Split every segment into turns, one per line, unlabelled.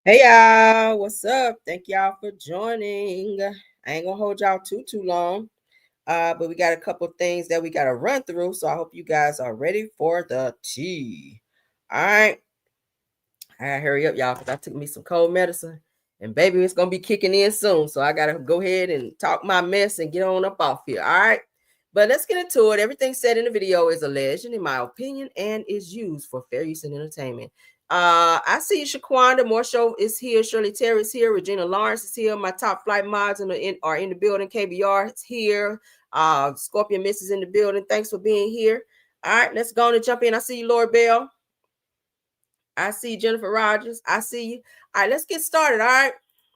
Hey y'all, what's up? Thank y'all for joining. I ain't gonna hold y'all too long. But we got a couple things that we gotta run through. So I hope you guys are ready for the tea. All right. All right, hurry up, y'all, because I took me some cold medicine. And baby, it's gonna be kicking in soon. So I gotta go ahead and talk my mess and get on up off here. All right. But let's get into it. Everything said in the video is alleged and in my opinion and is used for fair use and entertainment. I see Shaquanda Morshow is here, Shirley Terry is here, Regina Lawrence is here, my top flight mods are in the building, KBR is here, Scorpion Miss is in the building. Thanks for being here. All right, let's go on and jump in. I see you, Lord Bell. I see Jennifer Rogers. I see you. All right, let's get started. All right,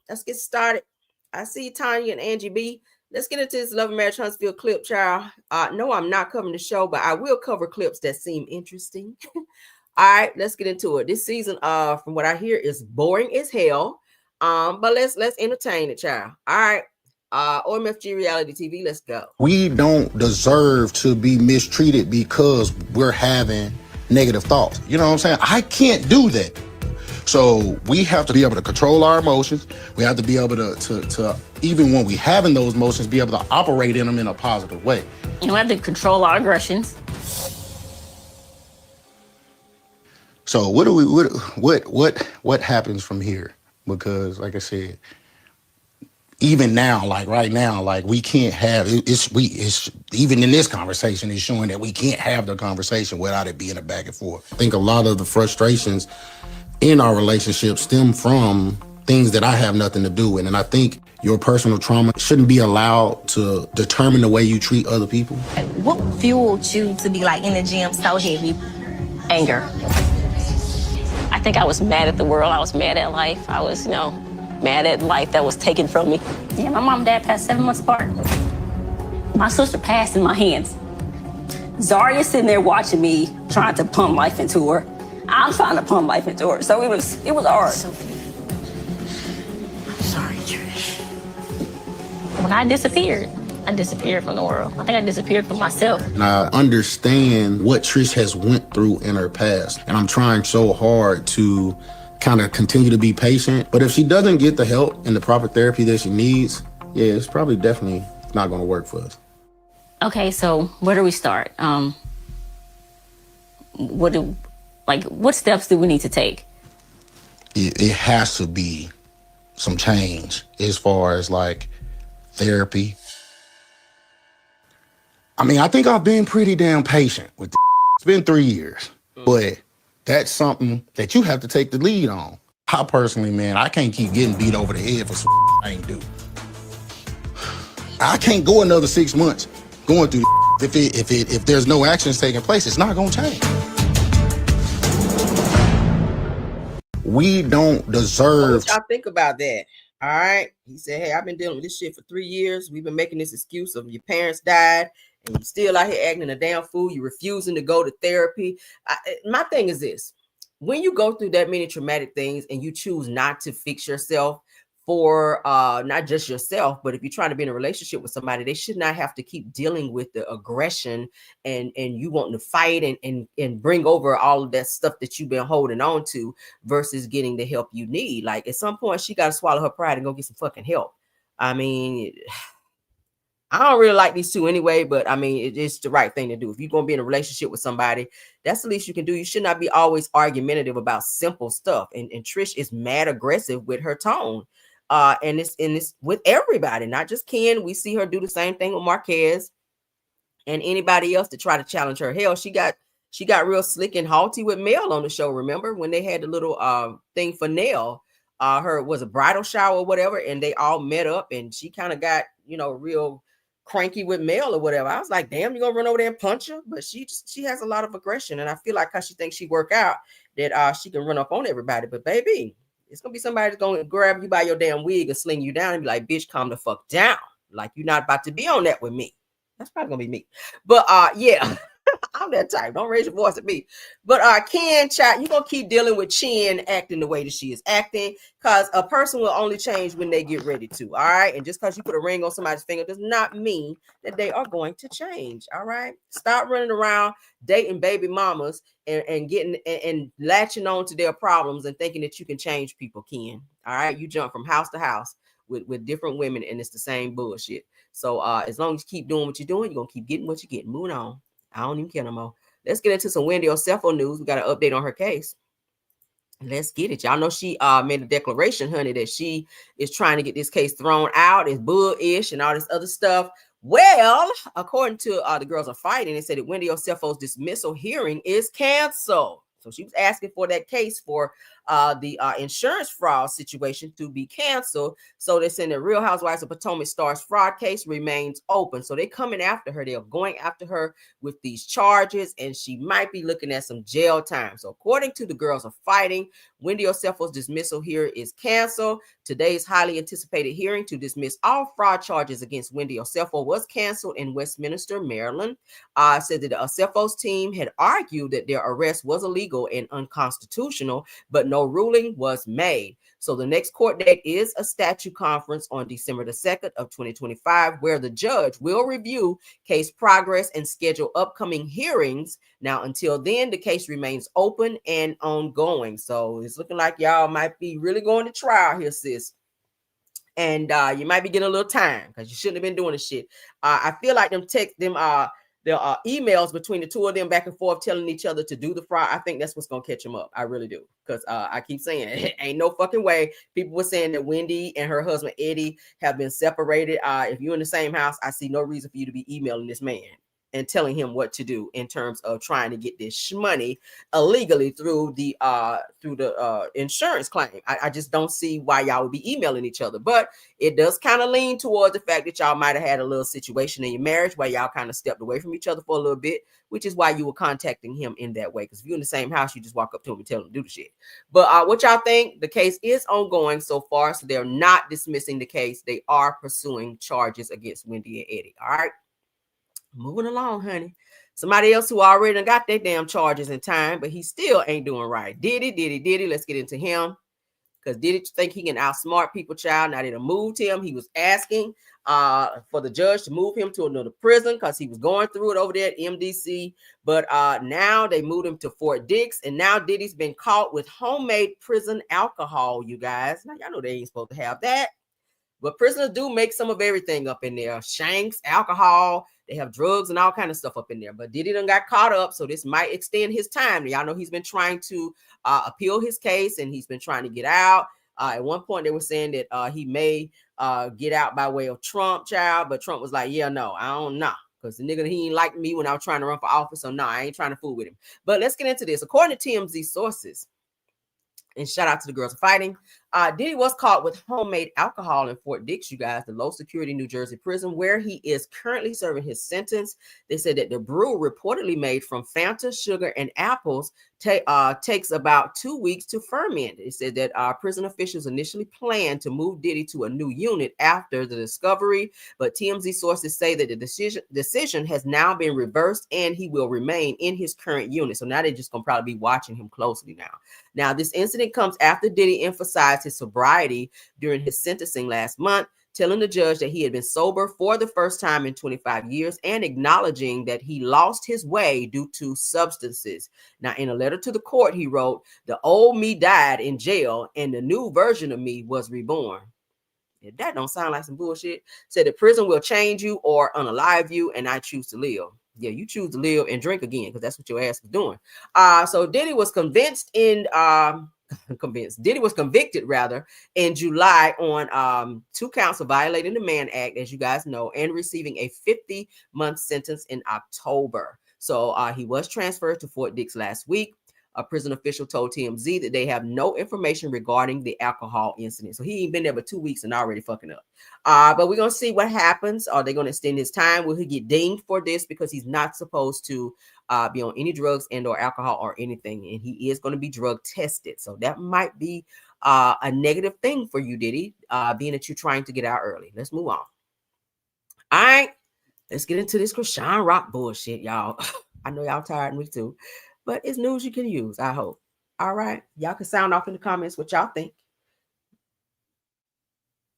let's get started. I see Tanya and Angie B. Let's get into this Love and Marriage Huntsville clip, child. No, I'm not covering the show, but I will cover clips that seem interesting. All right, let's get into it. This season, from what I hear, is boring as hell. But let's entertain it, child. All right. OMFG Reality TV, let's go.
We don't deserve to be mistreated because we're having negative thoughts. You know what I'm saying? I can't do that. So we have to be able to control our emotions. We have to be able to even when we having those emotions, be able to operate in them in a positive way.
We have to control our aggressions.
So what happens from here? Because like I said, even now, like right now, like we can't have it's even in this conversation is showing that we can't have the conversation without it being a back and forth. I think a lot of the frustrations in our relationship stem from things that I have nothing to do with. And I think your personal trauma shouldn't be allowed to determine the way you treat other people.
What fueled you to be like in the gym so heavy?
Anger. I think I was mad at the world. I was mad at life. I was, mad at life that was taken from me. Yeah, my mom and dad passed 7 months apart. My sister passed in my hands. Zarya's sitting there watching me, trying to pump life into her. I'm trying to pump life into her. So it was hard.
I'm sorry, Trish.
When I disappeared from the world. I think I disappeared from myself.
And I understand what Trish has went through in her past. And I'm trying so hard to kind of continue to be patient. But if she doesn't get the help and the proper therapy that she needs, yeah, it's probably definitely not going to work for us.
Okay, so where do we start? What steps do we need to take?
It has to be some change as far as like therapy. I mean, I think I've been pretty damn patient with this. It's been 3 years, but that's something that you have to take the lead on. I personally, man, I can't keep getting beat over the head for some I ain't do. I can't go another 6 months going through if there's no actions taking place. It's not gonna change. We don't deserve.
What y'all think about that? All right. He said, hey, I've been dealing with this shit for 3 years. We've been making this excuse of your parents died and you still out here acting a damn fool. You refusing to go to therapy. My thing is this. When you go through that many traumatic things and you choose not to fix yourself for not just yourself, but if you're trying to be in a relationship with somebody, they should not have to keep dealing with the aggression and you wanting to fight and bring over all of that stuff that you've been holding on to versus getting the help you need. Like at some point, she got to swallow her pride and go get some fucking help. I mean, I don't really like these two anyway, but I mean, it's the right thing to do. If you're going to be in a relationship with somebody, that's the least you can do. You should not be always argumentative about simple stuff. And Trish is mad aggressive with her tone. And it's with everybody, not just Ken. We see her do the same thing with Marquez and anybody else to try to challenge her. Hell, she got real slick and haughty with Mel on the show. Remember when they had the little thing for Nell? Her was a bridal shower or whatever, and they all met up, and she kind of got real cranky with Mel or whatever. I was like, damn, you gonna run over there and punch her? But she has a lot of aggression, and I feel like because she thinks she work out that she can run up on everybody. But baby, it's gonna be somebody that's gonna grab you by your damn wig and sling you down and be like, bitch, calm the fuck down. Like you're not about to be on that with me. That's probably gonna be me. But yeah. I'm that type. Don't raise your voice at me. But Ken, chat, you're gonna keep dealing with Chin acting the way that she is acting, because a person will only change when they get ready to. All right. And just because you put a ring on somebody's finger does not mean that they are going to change. All right. Stop running around dating baby mamas and getting and latching on to their problems and thinking that you can change people, Ken. All right. You jump from house to house with different women, and it's the same bullshit. So as long as you keep doing what you're doing, you're gonna keep getting what you get. Moving on. I don't even care no more. Let's get into some Wendy Osefo news. We got an update on her case. Let's get it. Y'all know she made a declaration, honey, that she is trying to get this case thrown out. It's bullish and all this other stuff. Well, according to the Girls Are Fighting, they said that Wendy Osefo's dismissal hearing is canceled. So she was asking for that case for the insurance fraud situation to be canceled. So they're saying the Real Housewives of Potomac Stars fraud case remains open. So they're coming after her. They're going after her with these charges, and she might be looking at some jail time. So according to the Girls Are Fighting, Wendy Osefo's dismissal here is canceled. Today's highly anticipated hearing to dismiss all fraud charges against Wendy Osefo was canceled in Westminster, Maryland. Said that the Osefo's team had argued that their arrest was illegal and unconstitutional, but no ruling was made. So the next court date is a statute conference on December the 2nd of 2025, where the judge will review case progress and schedule upcoming hearings. Now, until then, the case remains open and ongoing. So it's looking like y'all might be really going to trial here, sis. And you might be getting a little time because you shouldn't have been doing this shit. I feel like there are emails between the two of them back and forth telling each other to do the fraud. I think that's what's going to catch them up. I really do. Because I keep saying it ain't no fucking way. People were saying that Wendy and her husband, Eddie, have been separated. If you're in the same house, I see no reason for you to be emailing this man and telling him what to do in terms of trying to get this money illegally through the insurance claim. I just don't see why y'all would be emailing each other. But it does kind of lean towards the fact that y'all might have had a little situation in your marriage where y'all kind of stepped away from each other for a little bit, which is why you were contacting him in that way. Because if you're in the same house, you just walk up to him and tell him to do the shit. But what y'all think? The case is ongoing so far, so they're not dismissing the case. They are pursuing charges against Wendy and Eddie. All right. Moving along, honey. Somebody else who already done got their damn charges in time, but he still ain't doing right. Diddy. Let's get into him. Because Diddy think he can outsmart people, child. Now they done moved him. He was asking for the judge to move him to another prison because he was going through it over there at MDC. But now they moved him to Fort Dix. And now Diddy's been caught with homemade prison alcohol, you guys. Now y'all know they ain't supposed to have that. But prisoners do make some of everything up in there. Shanks, alcohol. They have drugs and all kind of stuff up in there. But Diddy done got caught up, so this might extend his time. Y'all know he's been trying to appeal his case, and he's been trying to get out. At one point, they were saying that he may get out by way of Trump, child. But Trump was like, yeah, no, I don't know. Because the nigga, he ain't like me when I was trying to run for office. So no, I ain't trying to fool with him. But let's get into this. According to TMZ sources, and shout out to the Girls Are Fighting, Diddy was caught with homemade alcohol in Fort Dix, you guys, the low security New Jersey prison where he is currently serving his sentence. They said that the brew reportedly made from Fanta, sugar, and apples takes about 2 weeks to ferment. They said that prison officials initially planned to move Diddy to a new unit after the discovery, but TMZ sources say that the decision has now been reversed and he will remain in his current unit. So now they're just going to probably be watching him closely now. Now, this incident comes after Diddy emphasized his sobriety during his sentencing last month, telling the judge that he had been sober for the first time in 25 years and acknowledging that he lost his way due to substances. Now, in a letter to the court, he wrote, "The old me died in jail and the new version of me was reborn." If that don't sound like some bullshit. Said the prison will change you or unalive you, and I choose to live. Yeah, you choose to live and drink again because that's what your ass was doing. So Diddy was Diddy was convicted rather in July on 2 counts of violating the Mann Act, as you guys know, and receiving a 50-month sentence in October. So he was transferred to Fort Dix last week. A prison official told TMZ that they have no information regarding the alcohol incident. So he ain't been there but 2 weeks and already fucking up. But we're going to see what happens. Are they going to extend his time? Will he get dinged for this? Because he's not supposed to be on any drugs and or alcohol or anything. And he is going to be drug tested. So that might be a negative thing for you, Diddy, being that you're trying to get out early. Let's move on. All right. Let's get into this Chrisean Rock bullshit, y'all. I know y'all tired, me too. But it's news you can use, I hope. All right. Y'all can sound off in the comments what y'all think.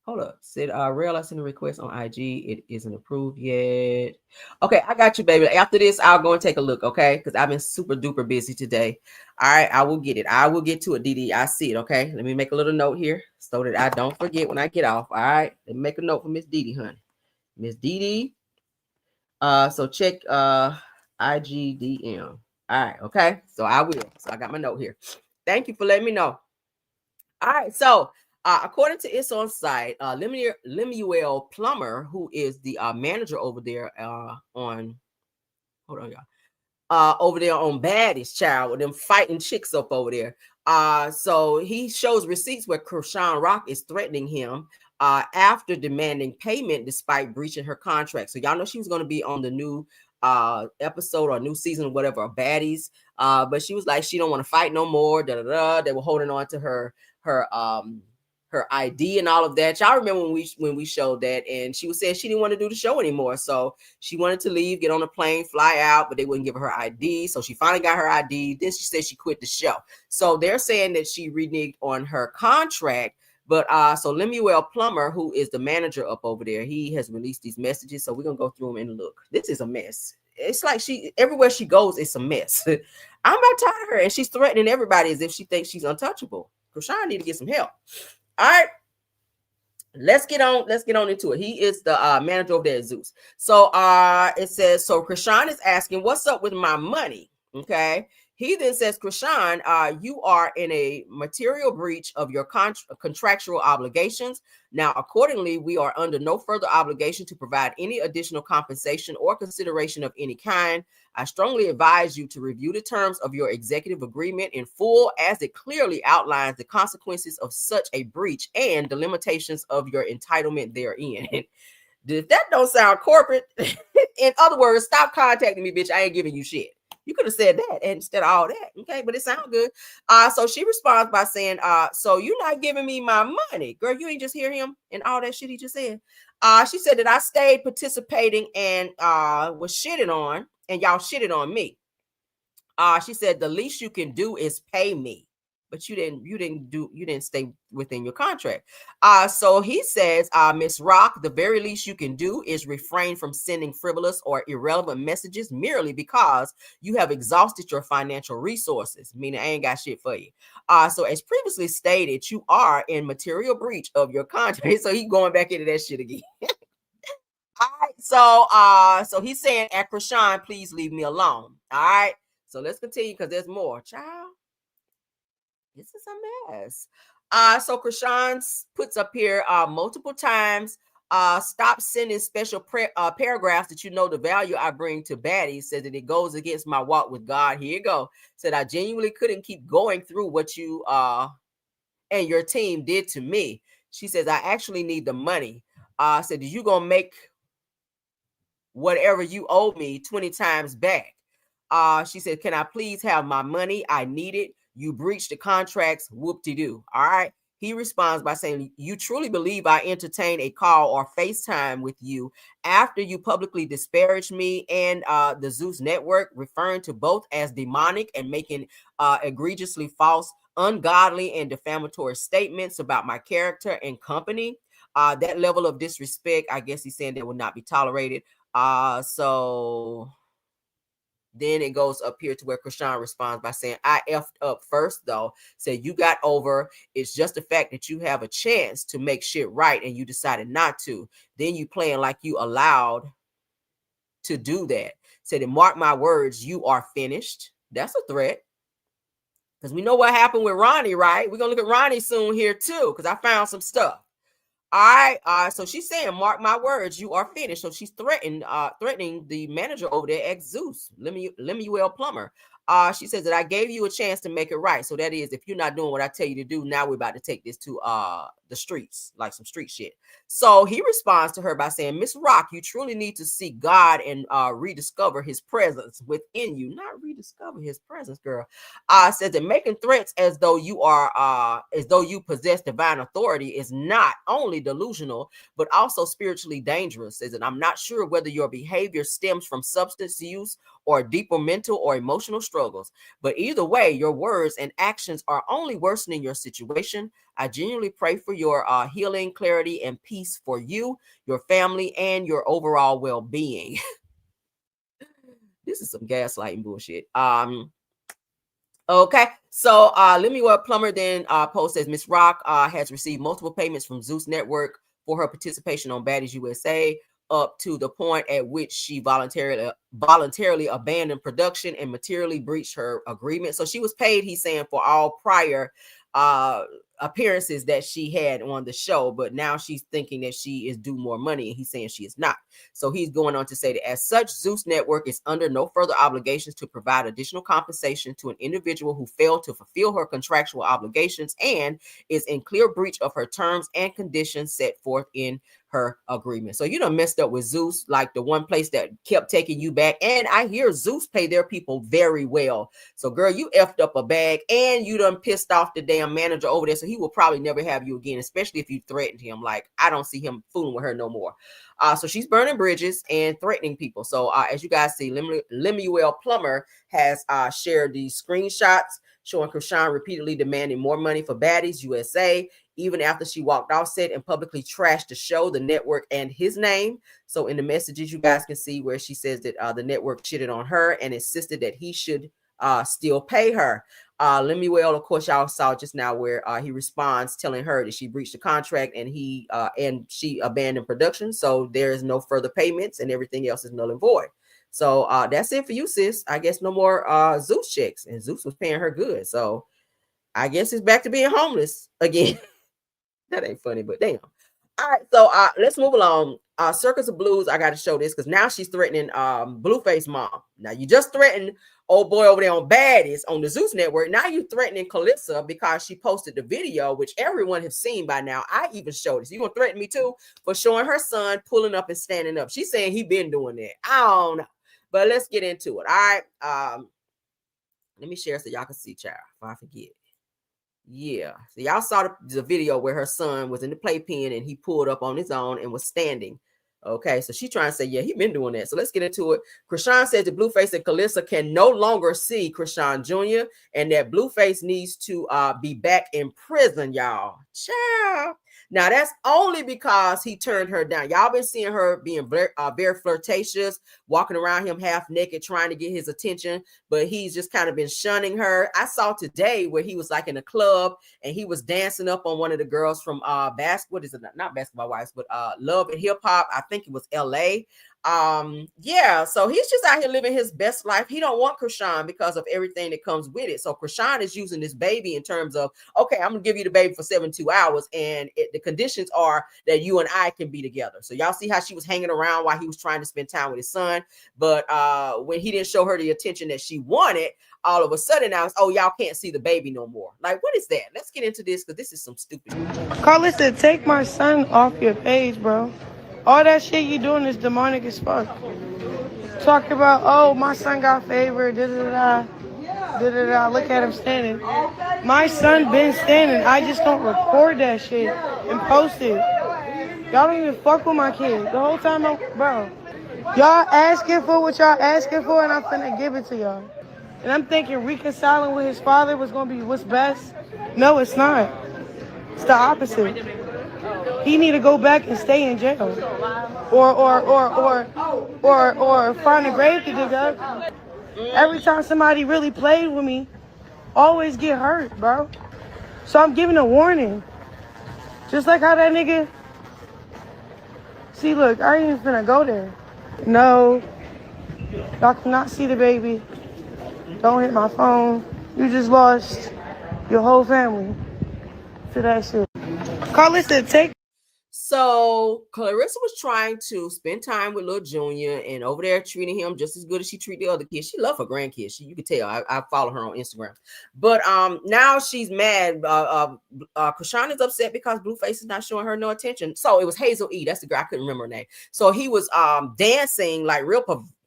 Hold up. Said Real, I sent a request on IG. It isn't approved yet. Okay, I got you, baby. After this, I'll go and take a look, okay? Because I've been super duper busy today. All right, I will get it. I will get to it, Diddy. I see it, okay? Let me make a little note here so that I don't forget when I get off. All right. Let me make a note for Miss Diddy, honey. Miss Diddy. So check IGDM. All right, okay. So I will. So I got my note here. Thank you for letting me know. All right, so according to its on site, Lemuel Plummer, who is the manager over there on, hold on, y'all, over there on Baddies Child with them fighting chicks up over there. So he shows receipts where Chrisean Rock is threatening him after demanding payment despite breaching her contract. So y'all know she was going to be on the new episode or new season or whatever of Baddies, but she was like she don't want to fight no more. They were holding on to her ID and all of that. Y'all remember when we showed that, and she was saying she didn't want to do the show anymore, so she wanted to leave, get on a plane, fly out, but they wouldn't give her ID. So she finally got her ID. Then she said she quit the show. So they're saying that she reneged on her contract. But so Lemuel Plummer, who is the manager up over there, he has released these messages. So we're gonna go through them and look. This is a mess. It's like everywhere she goes, it's a mess. I'm not tired of her, and she's threatening everybody as if she thinks she's untouchable. Chrisean need to get some help. All right. Let's get on into it. He is the manager over there at Zeus. So it says, so Chrisean is asking, what's up with my money? Okay. He then says, Chrisean, you are in a material breach of your contractual obligations. Now, accordingly, we are under no further obligation to provide any additional compensation or consideration of any kind. I strongly advise you to review the terms of your executive agreement in full, as it clearly outlines the consequences of such a breach and the limitations of your entitlement therein. If that don't sound corporate, in other words, stop contacting me, bitch. I ain't giving you shit. You could have said that instead of all that. Okay, but it sounds good. So she responds by saying, so you're not giving me my money. Girl, you ain't just hear him and all that shit he just said. She said that I stayed participating and was shitted on, and y'all shitted on me. She said the least you can do is pay me. But you didn't stay within your contract. So he says, Miss Rock, the very least you can do is refrain from sending frivolous or irrelevant messages merely because you have exhausted your financial resources, meaning I ain't got shit for you. So as previously stated, you are in material breach of your contract. So he's going back into that shit again. All right. So he's saying, at Chrisean, please leave me alone. All right. So let's continue because there's more. Child. This is a mess. So Chrisean puts up here multiple times, stop sending special paragraphs that you know the value I bring to Baddies, says that it goes against my walk with God. Here you go. Said I genuinely couldn't keep going through what you and your team did to me. She says, I actually need the money. Said, you gonna make whatever you owe me 20 times back. She said, can I please have my money? I need it. You breached the contracts, whoop-de-doo. All right. He responds by saying, you truly believe I entertained a call or FaceTime with you after you publicly disparaged me and the Zeus network, referring to both as demonic and making egregiously false, ungodly, and defamatory statements about my character and company. That level of disrespect, I guess he's saying, that will not be tolerated. So then it goes up here to where Chrisean responds by saying, I effed up first, though. Said, you got over. It's just the fact that you have a chance to make shit right and you decided not to. Then you playing like you allowed to do that. Said, and mark my words, you are finished. That's a threat. Because we know what happened with Ronnie, right? We're going to look at Ronnie soon here, too, because I found some stuff. All right. So she's saying, mark my words, you are finished. So she's threatening the manager over there at Zeus, Lemuel Plummer. She says that I gave you a chance to make it right. So that is, if you're not doing what I tell you to do, now we're about to take this to the streets, like some street shit. So he responds to her by saying, Miss Rock, you truly need to seek God and rediscover his presence within you. Not rediscover his presence, girl. Says that making threats as though you possess divine authority is not only delusional, but also spiritually dangerous. Says that I'm not sure whether your behavior stems from substance use or deeper mental or emotional struggles. But either way, your words and actions are only worsening your situation. I genuinely pray for your healing, clarity, and peace for you, your family, and your overall well-being. This is some gaslighting bullshit. Okay, so Lemuel Plummer then post says Miss Rock has received multiple payments from Zeus Network for her participation on Baddies USA, up to the point at which she voluntarily abandoned production and materially breached her agreement. So she was paid, he's saying, for all prior appearances that she had on the show, but now she's thinking that she is due more money, and he's saying she is not. So he's going on to say that as such, Zeus Network is under no further obligations to provide additional compensation to an individual who failed to fulfill her contractual obligations and is in clear breach of her terms and conditions set forth in her agreement. So you done messed up with Zeus, like the one place that kept taking you back. And I hear Zeus pay their people very well. So girl, you effed up a bag, and you done pissed off the damn manager over there. So he will probably never have you again, especially if you threatened him. Like, I don't see him fooling with her no more. So she's burning bridges and threatening people. So as you guys see, Lemuel Plummer has shared these screenshots showing Chrisean repeatedly demanding more money for Baddies USA, even after she walked off set and publicly trashed the show, the network, and his name. So in the messages, you guys can see where she says that the network shitted on her and insisted that he should still pay her. Lemuel, of course, y'all saw just now where he responds telling her that she breached the contract and she abandoned production. So there is no further payments and everything else is null and void. So that's it for you, sis. I guess no more Zeus checks, and Zeus was paying her good. So I guess it's back to being homeless again. That ain't funny, but damn. All right, so let's move along. Circus of Blues, I got to show this because now she's threatening Blueface mom. Now you just threatened old boy over there on Baddies on the Zeus Network. Now you're threatening Clarissa because she posted the video, which everyone has seen by now. I even showed this. You gonna threaten me too for showing her son pulling up and standing up? She's saying he been doing that. I don't know, but let's get into it. All right, let me share so y'all can see, child, if I forget. Yeah, so y'all saw the video where her son was in the playpen and he pulled up on his own and was standing. Okay, so she's trying to say, yeah, he been doing that. So let's get into it. Chrisean says that Blueface and Clarissa can no longer see Chrisean Jr. and that Blueface needs to be back in prison, y'all. Ciao. Now, that's only because he turned her down. Y'all been seeing her being very flirtatious, walking around him half naked, trying to get his attention, but he's just kind of been shunning her. I saw today where he was like in a club and he was dancing up on one of the girls from not Basketball Wives, but Love and Hip Hop. I think it was LA. Yeah, so he's just out here living his best life. He don't want Chrisean because of everything that comes with it. So Chrisean is using this baby in terms of, okay, I'm gonna give you the baby for 72 hours, and the conditions are that you and I can be together. So y'all see how she was hanging around while he was trying to spend time with his son, but when he didn't show her the attention that she wanted, all of a sudden now it's, oh, y'all can't see the baby no more. Like, what is that? Let's get into this because this is some stupid.
Carlissa, take my son off your page, bro. All that shit you doing is demonic as fuck. Talking about, oh, my son got favored, da-da-da, da-da-da, look at him standing. My son been standing. I just don't record that shit and post it. Y'all don't even fuck with my kid. The whole time, bro. Y'all asking for what y'all asking for, and I'm finna give it to y'all. And I'm thinking reconciling with his father was gonna be what's best. No, it's not. It's the opposite. He need to go back and stay in jail, or find a grave to dig up. Every time somebody really played with me, always get hurt, bro. So I'm giving a warning. Just like how that nigga. See, look, I ain't even finna go there. No, y'all cannot see the baby. Don't hit my phone. You just lost your whole family to that shit. Carlissa, take.
So Clarissa was trying to spend time with Lil Junior and over there treating him just as good as she treated the other kids. She loved her grandkids. You can tell. I follow her on Instagram. But now she's mad. Chrisean is upset because Blueface is not showing her no attention. So it was Hazel E. That's the girl. I couldn't remember her name. So he was dancing like real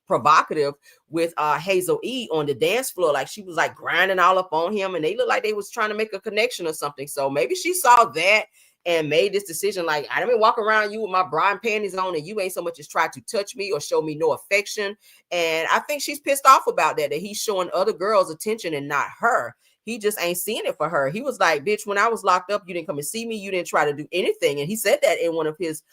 provocative with Hazel E on the dance floor. Like she was like grinding all up on him, and they looked like they was trying to make a connection or something. So maybe she saw that and made this decision. Like, I didn't walk around you with my bra and panties on, and you ain't so much as try to touch me or show me no affection. And I think she's pissed off about that he's showing other girls attention and not her. He just ain't seeing it for her. He was like, bitch, when I was locked up, you didn't come and see me. You didn't try to do anything. And he said that in one of his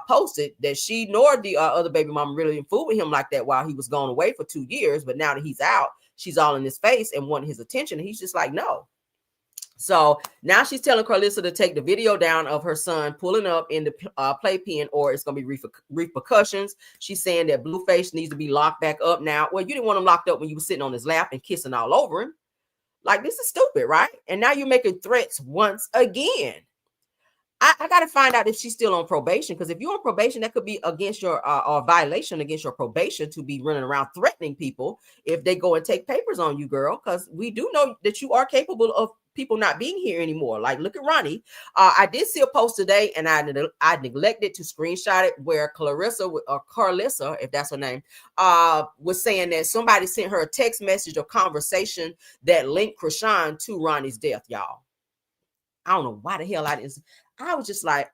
posted that she nor the other baby mama really didn't fool with him like that while he was gone away for 2 years. But now that he's out, she's all in his face and wanting his attention. And he's just like, no. So now she's telling Clarissa to take the video down of her son pulling up in the playpen, or it's going to be repercussions. She's saying that Blueface needs to be locked back up now. Well, you didn't want him locked up when you were sitting on his lap and kissing all over him. Like, this is stupid, right? And now you're making threats once again. I got to find out if she's still on probation, because if you're on probation, that could be against your or violation against your probation to be running around threatening people if they go and take papers on you, girl, because we do know that you are capable of people not being here anymore. Like, look at Ronnie. I did see a post today, and I neglected to screenshot it, where Clarissa, or Clarissa, if that's her name, was saying that somebody sent her a text message or conversation that linked Chrisean to Ronnie's death, y'all. I don't know why the hell I was just like,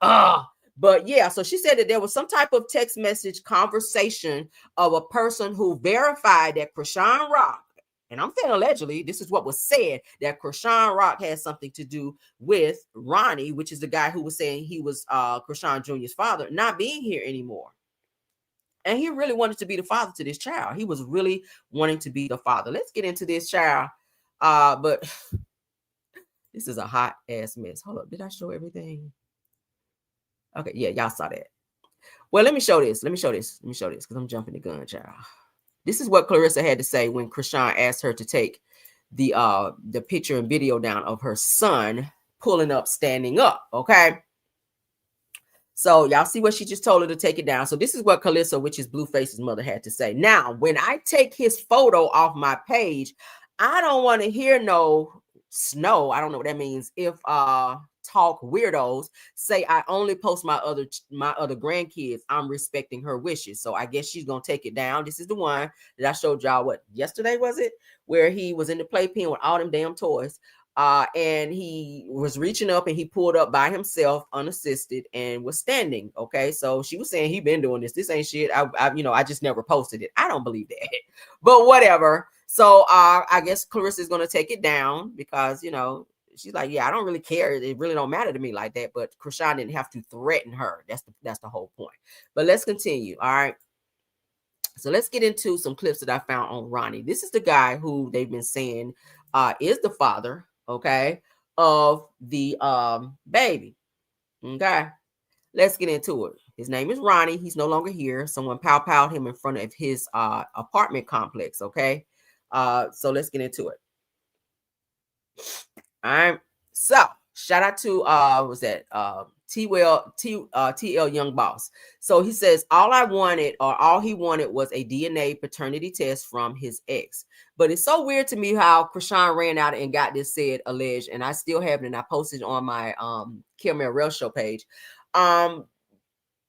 but yeah, so she said that there was some type of text message conversation of a person who verified that Chrisean Rock, and I'm saying allegedly, this is what was said, that Chrisean Rock had something to do with Ronnie, which is the guy who was saying he was Chrisean Jr.'s father, not being here anymore. And he really wanted to be the father to this child. He was really wanting to be the father. Let's get into this, child. But this is a hot ass mess. Hold up. Did I show everything? Okay. Yeah, y'all saw that. Well, let me show this. Because I'm jumping the gun, child. This is what Clarissa had to say when Chrisean asked her to take the picture and video down of her son pulling up, standing up. Okay. So y'all see what she just told her to take it down. So this is what Clarissa, which is Blueface's mother, had to say. Now, when I take his photo off my page, I don't want to hear no snow. I don't know what that means. If talk weirdos say I only post my other grandkids, I'm respecting her wishes. So I guess she's gonna take it down. This is the one that I showed y'all, what, yesterday was it, where he was in the playpen with all them damn toys, and he was reaching up and he pulled up by himself unassisted and was standing. Okay, so she was saying he been doing this ain't shit. I just never posted it. I don't believe that, but whatever. So I guess Clarissa is going to take it down because, she's like, yeah, I don't really care. It really don't matter to me like that. But Chrisean didn't have to threaten her. That's the whole point. But let's continue. All right. So let's get into some clips that I found on Ronnie. This is the guy who they've been saying is the father, okay, of the baby. Okay. Let's get into it. His name is Ronnie. He's no longer here. Someone pow-powed him in front of his apartment complex. Okay. So let's get into it. All right. So shout out to TL Young Boss. So he says, all he wanted was a DNA paternity test from his ex. But it's so weird to me how Chrisean ran out and got this said alleged, and I still have it, and I posted on my Caramel Rail Show page.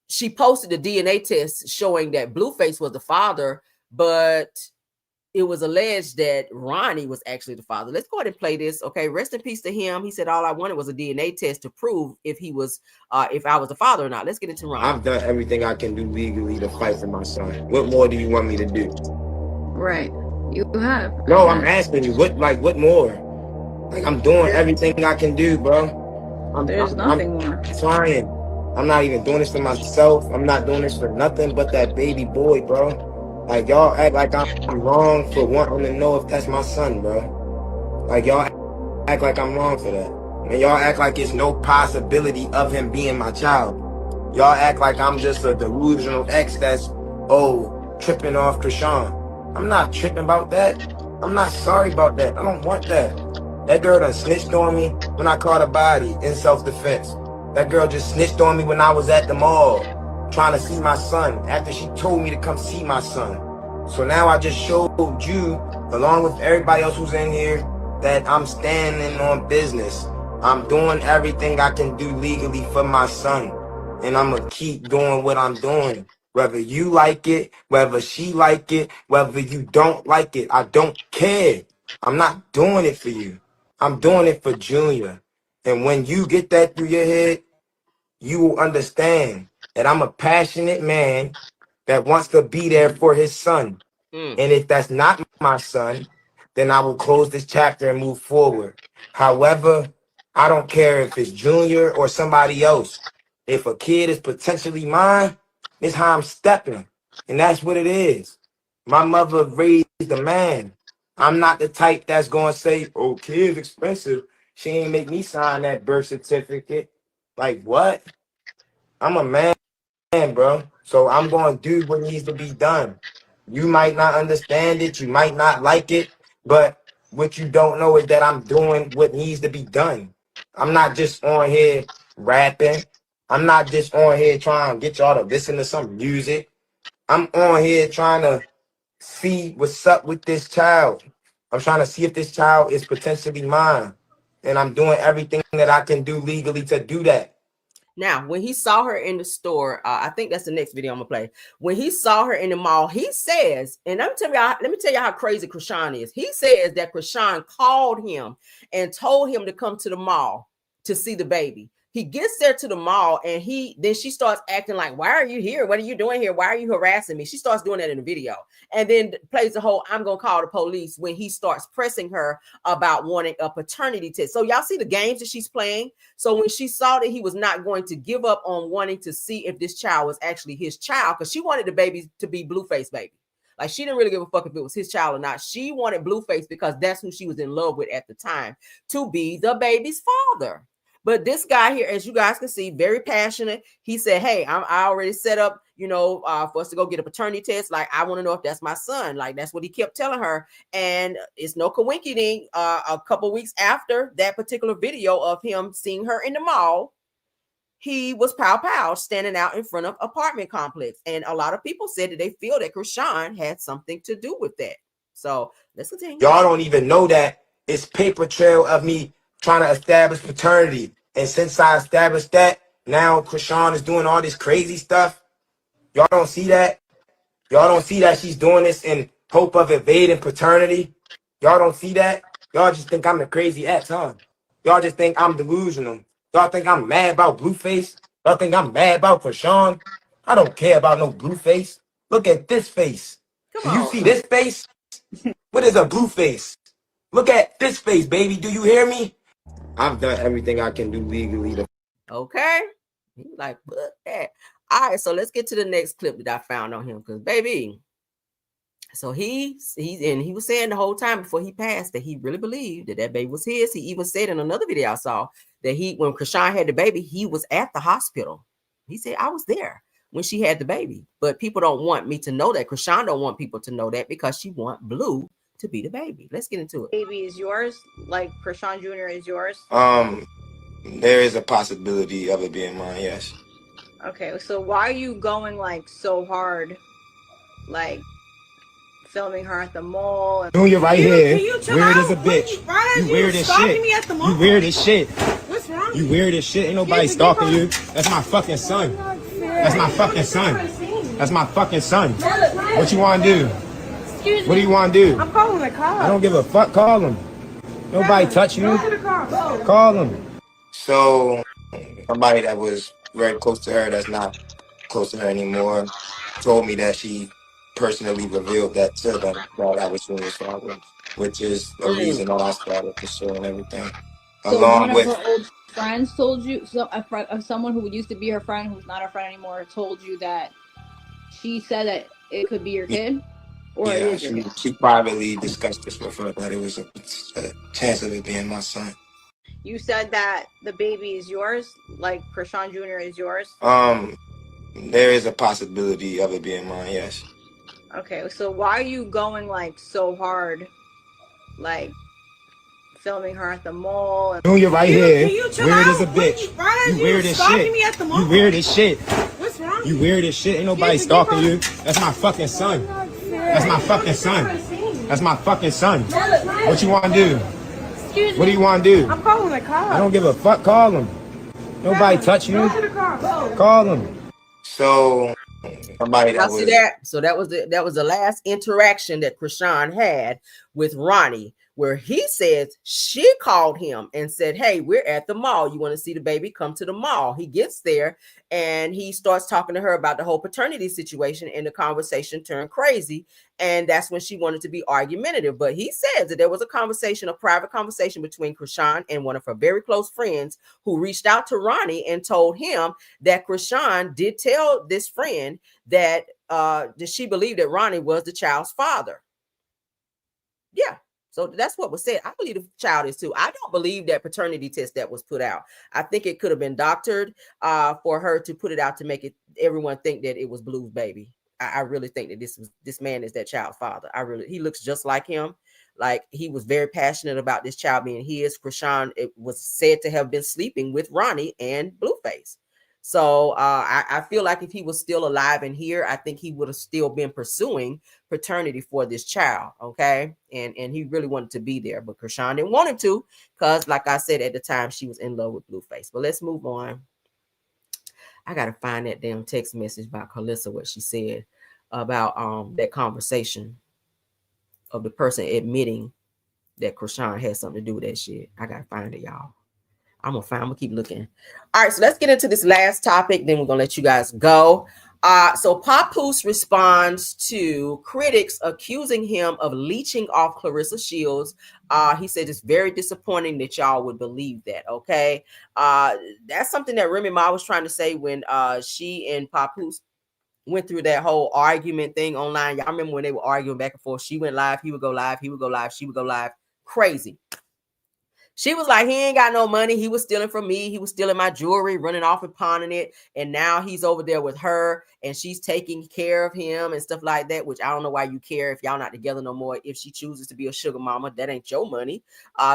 She posted the DNA test showing that Blueface was the father, but it was alleged that Ronnie was actually the father. Let's go ahead and play this. Okay. Rest in peace to him. He said, all I wanted was a DNA test to prove if I was the father or not. Let's get into Ronnie.
I've done everything I can do legally to fight for my son. What more do you want me to do?
Right. You have.
No, I'm asking you, what more? Like, I'm doing everything I can do, bro.
There's nothing more.
I'm trying. I'm not even doing this for myself. I'm not doing this for nothing but that baby boy, bro. Like, y'all act like I'm wrong for wanting to know if that's my son, bro. Like, y'all act like I'm wrong for that. And y'all act like it's no possibility of him being my child. Y'all act like I'm just a delusional ex that's, tripping off Chrisean. I'm not tripping about that. I'm not sorry about that. I don't want that. That girl done snitched on me when I caught a body in self-defense. That girl just snitched on me when I was at the mall trying to see my son after she told me to come see my son. So now I just showed you, along with everybody else who's in here, that I'm standing on business. I'm doing everything I can do legally for my son. And I'm gonna keep doing what I'm doing. Whether you like it, whether she like it, whether you don't like it, I don't care. I'm not doing it for you. I'm doing it for Junior. And when you get that through your head, you will understand that I'm a passionate man that wants to be there for his son. And if that's not my son, then I will close this chapter and move forward. However, I don't care if it's Junior or somebody else. If a kid is potentially mine, it's how I'm stepping. And that's what it is. My mother raised a man. I'm not the type that's going to say, oh, kid's expensive. She ain't make me sign that birth certificate. Like, what? I'm a man, bro. So I'm going to do what needs to be done. You might not understand it. You might not like it. But what you don't know is that I'm doing what needs to be done. I'm not just on here rapping. I'm not just on here trying to get y'all to listen to some music. I'm on here trying to see what's up with this child. I'm trying to see if this child is potentially mine. And I'm doing everything that I can do legally to do that.
Now, when he saw her in the store, I think that's the next video I'm gonna play. When he saw her in the mall, he says, and let me tell you how crazy Chrisean is. He says that Chrisean called him and told him to come to the mall to see the baby. He gets there to the mall and then she starts acting like, why are you here? What are you doing here? Why are you harassing me? She starts doing that in the video and then plays the whole I'm gonna call the police when he starts pressing her about wanting a paternity test. So y'all see the games that she's playing. So when she saw that he was not going to give up on wanting to see if this child was actually his child, because she wanted the baby to be Blueface baby. Like she didn't really give a fuck if it was his child or not. She wanted Blueface because that's who she was in love with at the time to be the baby's father. But this guy here, as you guys can see, very passionate. He said, hey, I already set up, for us to go get a paternity test. Like, I want to know if that's my son. Like, that's what he kept telling her. And it's no coincidence. A couple weeks after that particular video of him seeing her in the mall, he was pow standing out in front of apartment complex. And a lot of people said that they feel that Chrisean had something to do with that. So let's continue.
Y'all don't even know that it's paper trail of me trying to establish paternity. And since I established that, now Chrisean is doing all this crazy stuff. Y'all don't see that? Y'all don't see that she's doing this in hope of evading paternity? Y'all don't see that? Y'all just think I'm the crazy ex, huh? Y'all just think I'm delusional. Y'all think I'm mad about Blueface? Y'all think I'm mad about Chrisean? I don't care about no Blueface. Look at this face. Do you see this face? What is a Blueface? Look at this face, baby. Do you hear me? I've done everything I can do legally.
Okay. He's like, fuck that. All right, so let's get to the next clip that I found on him. Because, baby, so he was saying the whole time before he passed that he really believed that baby was his. He even said in another video I saw that when Chrisean had the baby, he was at the hospital. He said, I was there when she had the baby. But people don't want me to know that. Chrisean don't want people to know that because she want Blue to be the baby. Let's get into it.
Baby is yours, like Chrisean Jr. is yours?
There is a possibility of it being mine, yes.
Okay, so why are you going like so hard, like filming her at the mall? And
Junior right here,
weird
as a bitch. You weird as shit. You weird as shit.
What's wrong?
You weird as shit. Ain't nobody stalking you. That's my fucking son. That's my fucking son. That's my fucking son. What you want to do? What do you want to do?
I'm calling the car.
I don't give a fuck. Call him. Nobody touch you. Call him. So somebody that was very close to her, that's not close to her anymore, told me that she personally revealed that to them, that I was Junior's father, which is a reason why I started pursuing everything.
So one of her old friends told you, someone who used to be her friend, who's not her friend anymore, told you that she said that it could be your kid? Or
yeah, she privately discussed this with her, that it was a chance of it being my son.
You said that the baby is yours, like Chrisean Jr. is yours?
There is a possibility of it being mine, yes.
Okay, so why are you going like so hard, like filming her at the mall? And
Junior right here, weird as a bitch. You weird as shit. You weird as shit.
What's wrong?
You weird as shit. Ain't nobody stalking you. That's my fucking son. That's my fucking son. That's my fucking son. What you want to do? What do you want to do?
I'm calling the car.
I don't give a fuck. Call him. Nobody touch you. Call him. So somebody that was...
see that? So that was the last interaction that Chrisean had with Ronnie where he says she called him and said, hey, we're at the mall. You want to see the baby? Come to the mall. He gets there and he starts talking to her about the whole paternity situation, and the conversation turned crazy. And that's when she wanted to be argumentative. But he says that there was a conversation, a private conversation between Chrisean and one of her very close friends who reached out to Ronnie and told him that Chrisean did tell this friend that she believed that Ronnie was the child's father. Yeah. So that's what was said. I believe the child is too. I don't believe that paternity test that was put out. I think it could have been doctored for her to put it out to make it everyone think that it was Blue's baby. I really think that this man is that child's father. He looks just like him. Like, he was very passionate about this child being his. Chrisean, it was said to have been sleeping with Ronnie and Blueface. So I feel like if he was still alive and here, I think he would have still been pursuing paternity for this child. Okay. And he really wanted to be there, but Chrisean didn't want him to, because like I said, at the time she was in love with Blueface. But let's move on. I got to find that damn text message by Clarissa, what she said about that conversation of the person admitting that Chrisean had something to do with that shit. I got to find it, y'all. I'm gonna keep looking. All right, so let's get into this last topic, then we're gonna let you guys go. So Papoose responds to critics accusing him of leeching off Clarissa Shields. He said it's very disappointing that y'all would believe that. Okay, that's something that Remy Ma was trying to say when she and Papoose went through that whole argument thing online. Y'all remember when they were arguing back and forth? She went live, he would go live, he would go live, she would go live. Crazy. She was like, he ain't got no money. He was stealing from me. He was stealing my jewelry, running off and pawning it. And now he's over there with her and she's taking care of him and stuff like that, which I don't know why you care if y'all not together no more. If she chooses to be a sugar mama, that ain't your money.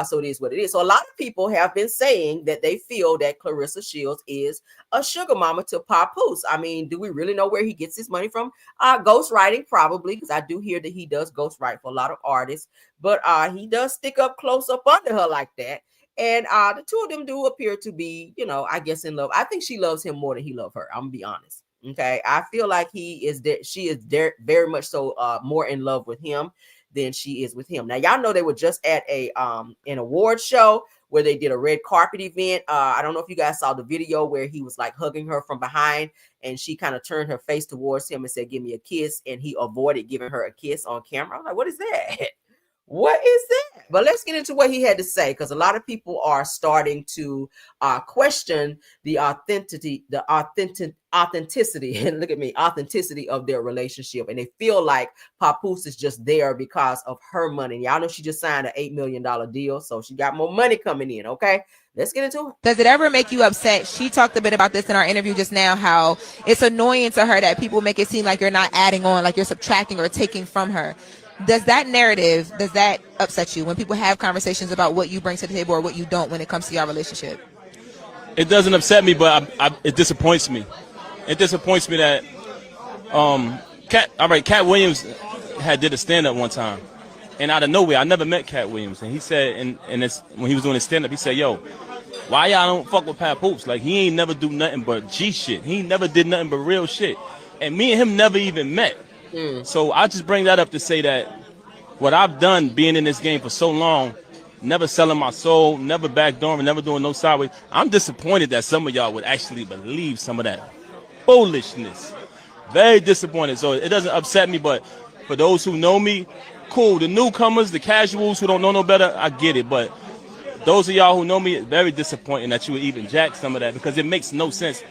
So it is what it is. So a lot of people have been saying that they feel that Clarissa Shields is a sugar mama to Papoose. I mean, do we really know where he gets his money from? Ghostwriting, probably, because I do hear that he does ghostwrite for a lot of artists. But he does stick up close up under her like that. And the two of them do appear to be, I guess, in love. I think she loves him more than he loves her. I'm gonna be honest. Okay. I feel like she is very much so more in love with him than she is with him. Now, y'all know they were just at an award show where they did a red carpet event. I don't know if you guys saw the video where he was like hugging her from behind and she kind of turned her face towards him and said, give me a kiss. And he avoided giving her a kiss on camera. I'm like, what is that? What is that? But let's get into what he had to say, because a lot of people are starting to question the authenticity, and look at me, authenticity of their relationship. And they feel like Papoose is just there because of her money. Y'all know she just signed an $8 million deal, so she got more money coming in, okay? Let's get into it.
Does it ever make you upset? She talked a bit about this in our interview just now, how it's annoying to her that people make it seem like you're not adding on, like you're subtracting or taking from her. Does that upset you when people have conversations about what you bring to the table or what you don't when it comes to your relationship?
It doesn't upset me, but it disappoints me. It disappoints me that Cat Williams did a stand-up one time. And out of nowhere, I never met Cat Williams. And he said, when he was doing his stand-up, he said, yo, why y'all don't fuck with Papoose? Like, he ain't never do nothing but G shit. He never did nothing but real shit. And me and him never even met. So I just bring that up to say that what I've done being in this game for so long, never selling my soul, never backdooring, never doing no sideways, I'm disappointed that some of y'all would actually believe some of that foolishness. Very disappointed. So it doesn't upset me, but for those who know me, cool. The newcomers, the casuals who don't know no better, I get it. But those of y'all who know me, it's very disappointing that you would even jack some of that, because it makes no sense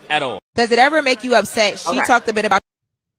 at all.
Does it ever make you upset? She talked a bit about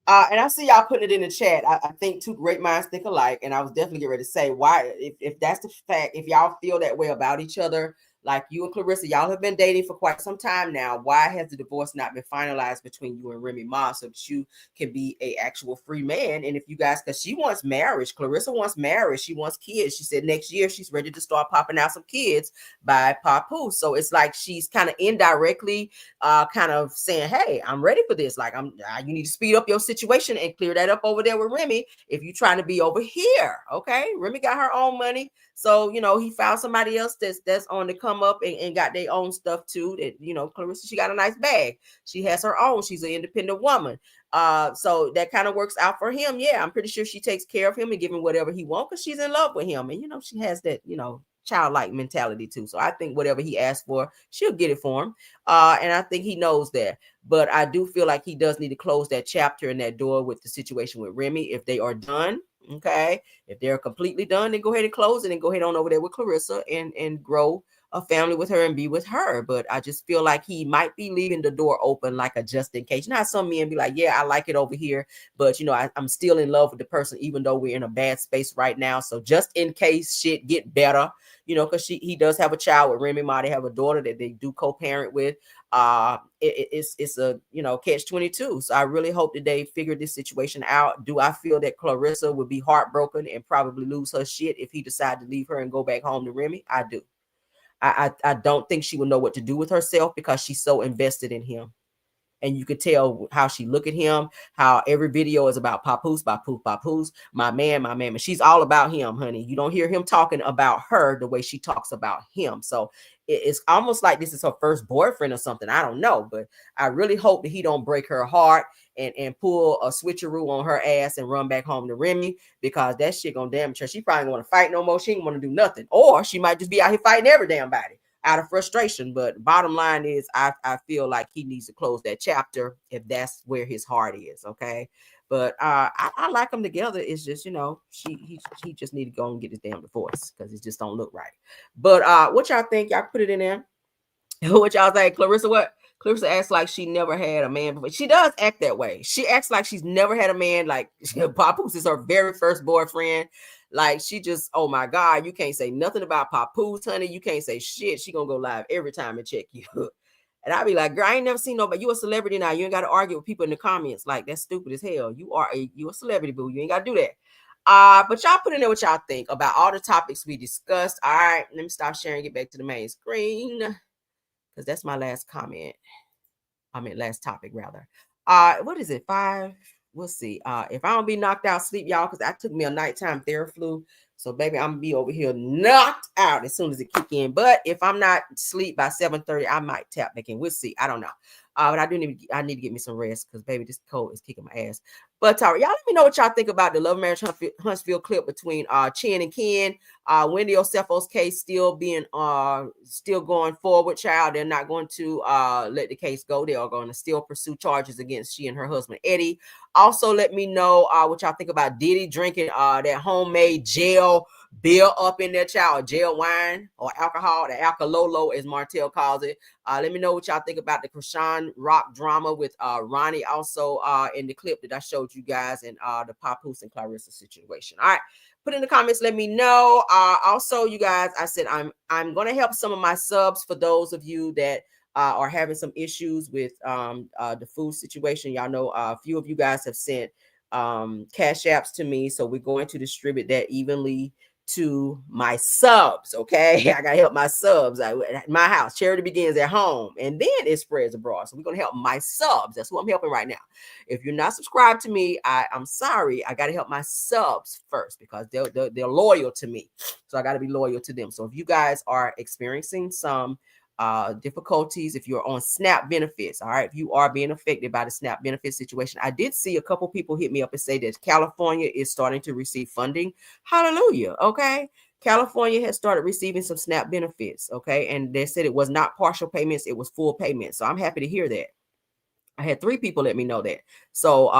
and I see y'all putting it in the chat. I think two great minds think alike. And I was definitely getting ready to say, why, if that's the fact, if y'all feel that way about each other, like you and Clarissa, y'all have been dating for quite some time now. Why has the divorce not been finalized between you and Remy Ma so that you can be a actual free man? And if you guys, because she wants marriage, Clarissa wants marriage, she wants kids. She said next year she's ready to start popping out some kids by Papoose. So it's like she's kind of indirectly kind of saying, hey, I'm ready for this. Like, you need to speed up your situation and clear that up over there with Remy if you're trying to be over here. Okay, Remy got her own money. So, he found somebody else that's on the come up and got their own stuff too. That, Clarissa, she got a nice bag. She has her own. She's an independent woman. So that kind of works out for him. Yeah, I'm pretty sure she takes care of him and give him whatever he wants because she's in love with him. And, she has that, childlike mentality too. So I think whatever he asks for, she'll get it for him. And I think he knows that. But I do feel like he does need to close that chapter and that door with the situation with Remy. If they are done, okay. If they're completely done, then go ahead and close it and go ahead on over there with Clarissa and grow a family with her and be with her. But I just feel like he might be leaving the door open like a just in case. You know how some men be like, yeah, I like it over here, but I'm still in love with the person, even though we're in a bad space right now. So just in case shit get better, because he does have a child with Remy Ma. They have a daughter that they do co-parent with. It's a catch-22. So I really hope that they figure this situation out. Do I feel that Clarissa would be heartbroken and probably lose her shit if he decided to leave her and go back home to Remy? I do. I don't think she would know what to do with herself because she's so invested in him. And you could tell how she look at him, how every video is about Papoose, my man. And she's all about him, honey. You don't hear him talking about her the way she talks about him. So it's almost like this is her first boyfriend or something. I don't know, but I really hope that he don't break her heart and pull a switcheroo on her ass and run back home to Remy, because that shit gonna damage her. She probably want to fight no more. She ain't want to do nothing. Or she might just be out here fighting every damn body out of frustration. But bottom line is I feel like he needs to close that chapter if that's where his heart is. Okay. But I like them together. It's just, he just need to go and get his damn divorce because it just don't look right. But what y'all think? Y'all put it in there. What y'all think? Clarissa, what? Clarissa acts like she never had a man before. She does act that way. She acts like she's never had a man. Like Papoose is her very first boyfriend. Like she just, oh my God, you can't say nothing about Papoose, honey. You can't say shit. She gonna go live every time and check you. And I be like, girl, I ain't never seen nobody. You a celebrity now. You ain't got to argue with people in the comments. Like that's stupid as hell. You a celebrity, boo. You ain't got to do that. But y'all put in there what y'all think about all the topics we discussed. All right, let me stop sharing. Get back to the main screen because that's my last comment. Last topic rather. What is it? 5. We'll see. If I don't be knocked out, sleep, y'all, because I took me a nighttime Theraflu. So, baby, I'm gonna be over here knocked out as soon as it kick in. But if I'm not asleep by 7:30, I might tap back in. We'll see. I don't know. But I need to get me some rest because, baby, this cold is kicking my ass. But y'all let me know what y'all think about the Love Marriage Huntsville clip between Chin and Ken. Wendy Osefo's case still going forward, child. They're not going to let the case go. They are going to still pursue charges against she and her husband Eddie. Also, let me know what y'all think about Diddy drinking that homemade jail beer up in their child, jail wine or alcohol, the alcololo as Martell calls it. Let me know what y'all think about the Chrisean Rock drama with Ronnie also in the clip that I showed you guys, and the Papoose and Clarissa situation. All right, put in the comments, let me know. Also, you guys, I said I'm going to help some of my subs for those of you that are having some issues with the food situation. Y'all know a few of you guys have sent cash apps to me, so we're going to distribute that evenly to my subs. Okay, I gotta help my subs. My house charity begins at home and then it spreads abroad, so we're gonna help my subs. That's who I'm helping right now. If you're not subscribed to me, I'm sorry. I gotta help my subs first because they're loyal to me, so I gotta be loyal to them. So if you guys are experiencing some difficulties, if you're on SNAP benefits, all right, if you are being affected by the SNAP benefit situation, I did see a couple people hit me up and say that California is starting to receive funding. Hallelujah. Okay, California has started receiving some SNAP benefits. Okay, and they said it was not partial payments, it was full payments. So I'm happy to hear that. I had 3 people let me know that. So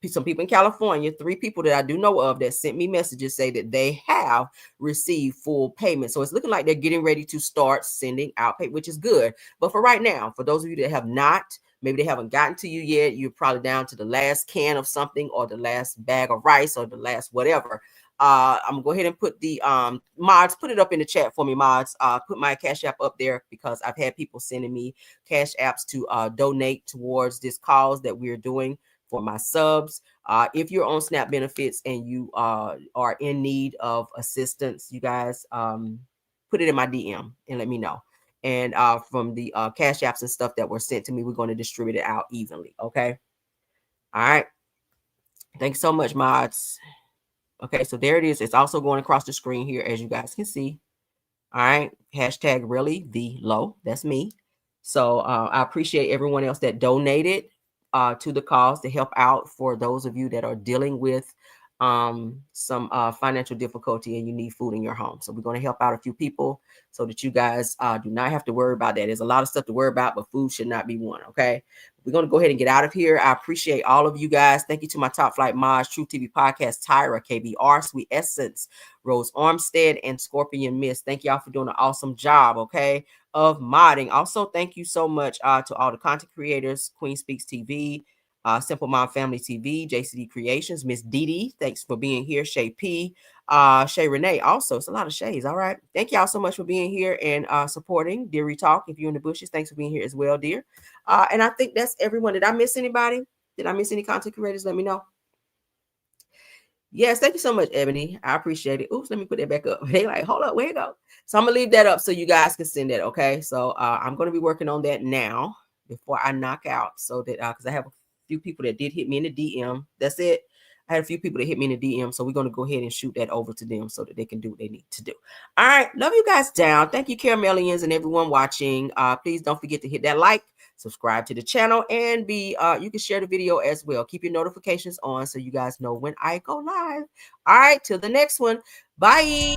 some people in California, 3 people that I do know of that sent me messages say that they have received full payment. So it's looking like they're getting ready to start sending out pay, which is good. But for right now, for those of you that have not, maybe they haven't gotten to you yet, you're probably down to the last can of something or the last bag of rice or the last whatever. I'm gonna go ahead and put the mods, put it up in the chat for me, mods. Put my cash app up there because I've had people sending me cash apps to donate towards this cause that we're doing for my subs. If you're on SNAP benefits and you are in need of assistance, you guys put it in my DM and let me know. And from the cash apps and stuff that were sent to me, we're going to distribute it out evenly. Okay. All right. Thanks so much, mods. Okay, so there it is. It's also going across the screen here, as you guys can see. All right, hashtag really the low. That's me. So I appreciate everyone else that donated to the cause to help out for those of you that are dealing with some financial difficulty and you need food in your home. So we're going to help out a few people so that you guys do not have to worry about that. There's a lot of stuff to worry about, but food should not be one. Okay, we're going to go ahead and get out of here. I appreciate all of you guys. Thank you to my Top Flight Mods, True TV Podcast, Tyra, KBR, Sweet Essence, Rose Armstead, and Scorpion Mist. Thank y'all for doing an awesome job, okay, of modding. Also, thank you so much to all the content creators, Queen Speaks TV, Simple Mom Family TV, JCD Creations, Miss Diddy, thanks for being here, Shay P, Shay Renee, also, it's a lot of Shays, all right. Thank y'all so much for being here and supporting Deary Talk. If you're in the bushes, thanks for being here as well, dear. And I think that's everyone. Did I miss anybody? Did I miss any content creators? Let me know. Yes, thank you so much, Ebony. I appreciate it. Oops, let me put that back up. They like, hold up, where you go? So I'm gonna leave that up so you guys can send that. Okay, so I'm gonna be working on that now before I knock out, so that because I have a few people that did hit me in the DM. That's it. I had a few people that hit me in the DM, so we're gonna go ahead and shoot that over to them so that they can do what they need to do. All right, love you guys down. Thank you, Caramelians and everyone watching. Please don't forget to hit that like, subscribe to the channel, and you can share the video as well. Keep your notifications on so you guys know when I go live. All right, till the next one. Bye.